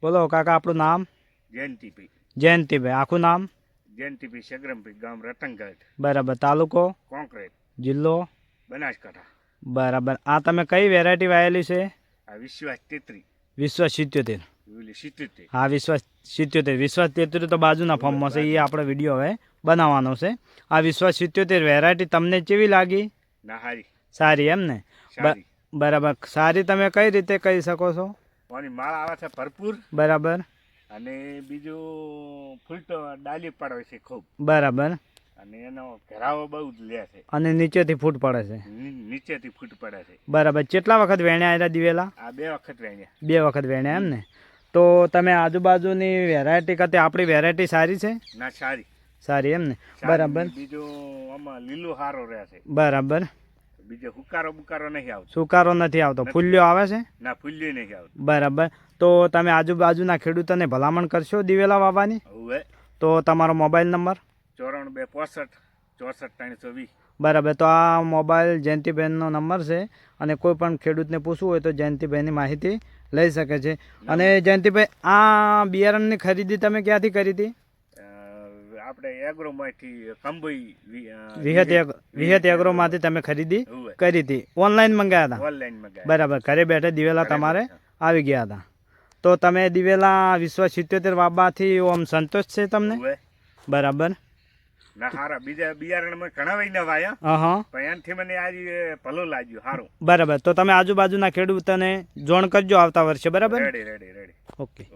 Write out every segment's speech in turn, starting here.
બોલો કાકા આપણું નામ? જયંતિભાઈ. જયંતિભાઈ. આખું નામ? જયંતિભાઈ સગરમભાઈ, ગામ રતનગઢ, બરાબર. તાલુકો? કોંકરેજ, જિલ્લો? બનાસકાંઠા. બરાબર. આ તમે કઈ વેરાયટી વાયેલી છે? આ વિશ્વાસ 33. વિશ્વાસ 77. ઓલી 77. હા, વિશ્વાસ 77. વિશ્વાસ 33 તો બાજુના ફોર્મમાં છે, એ આપણે વિડીયો હવે બનાવવાનો છે. આ વિશ્વાસ 77 વેરાયટી તમને કેવી લાગી? ના હારી. સારી એમ ને? સારી. બરાબર. સારી તમે કઈ રીતે કહી શકો છો? આની માળ આવે છે ભરપૂર. બરાબર. અને બીજું ફૂલ તો ડાલી પડે છે ખૂબ. બરાબર. અને એનો ઘેરાવો બહુ જ લે છે. અને નીચેથી ફૂટ પડે છે. નીચેથી ફૂટ પડે છે. બરાબર. કેટલા વખત વેણ્યા આવ્યા દિવેલા? આ 2 વખત વેણ્યા. 2 વખત વેણ્યા એમ ને? તો તમે આજુબાજુની વેરાયટી કરતા આપણી વેરાયટી સારી છે? ના સારી. સારી એમ ને? બરાબર. બીજું આમાં લીલું સારો રહે છે. બરાબર. બીજો હુકારો બુકારો નહીં આવતો. સુકારો નથી આવતો. ફૂલ્યો આવે છે? ના, ફૂલ્યો નહીં આવતો. બરાબર. તો તમે આજુબાજુના ખેડૂતોને ભલામણ કરશો દિવેલા વાવવાની? હવે તો તમારો મોબાઈલ નંબર? 94 65 64 320. બરાબર. તો આ મોબાઈલ જયંતિબેનનો નંબર છે, અને કોઈ પણ ખેડૂતને પૂછવું હોય તો જયંતિભાઈની માહિતી લઈ શકે છે. અને જયંતિભાઈ, આ બિયારણની ખરીદી તમે ક્યાંથી કરી હતી? આપણે એગ્રોમાંથી કંબોઈ વિહત એગ્રોમાંથી તમે ખરીદી કરી હતી? ઓનલાઈન મંગાવ્યા હતા? ઓનલાઈન મંગાવ્યા. બરાબર. ઘરે બેઠે દિવેલા તમારે આવી ગયા હતા. તો તમે દિવેલા વિશ્વાસ 77 વાવવાથી આમ સંતોષ છે તમને? બરાબર. ના હારા. બીજા બિયારણમાં ઘણા વહીને વાયા. હા. પણ એનાથી મને આજે ભલું લાગ્યું, સારું. બરાબર. તો તમે આજુબાજુના ખેડૂતોને જોણ કરજો આવતા વર્ષે. બરાબર. રેડી. ઓકે.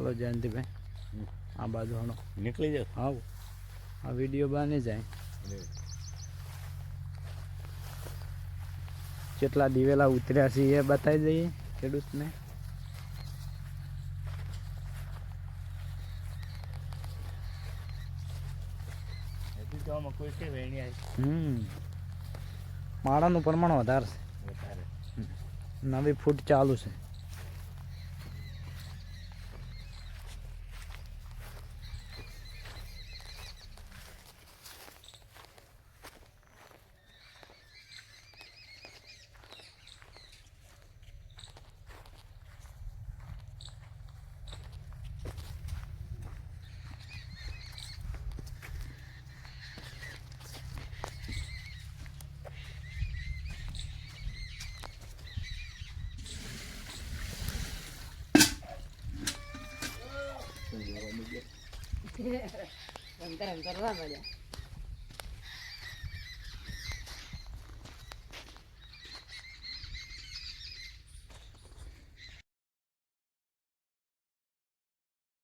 ચલો જયંતિભાઈ, આ બાજુ હણો નીકળી જાવ. હા, આ વિડીયો બની જાય. કેટલા દિવેલા ઉતર્યા છે એ બતાવી દઈએ ખેડૂતને. માળાનું પ્રમાણ વધારે છે. નવી ફૂટ ચાલુ છે. અંતર અંતર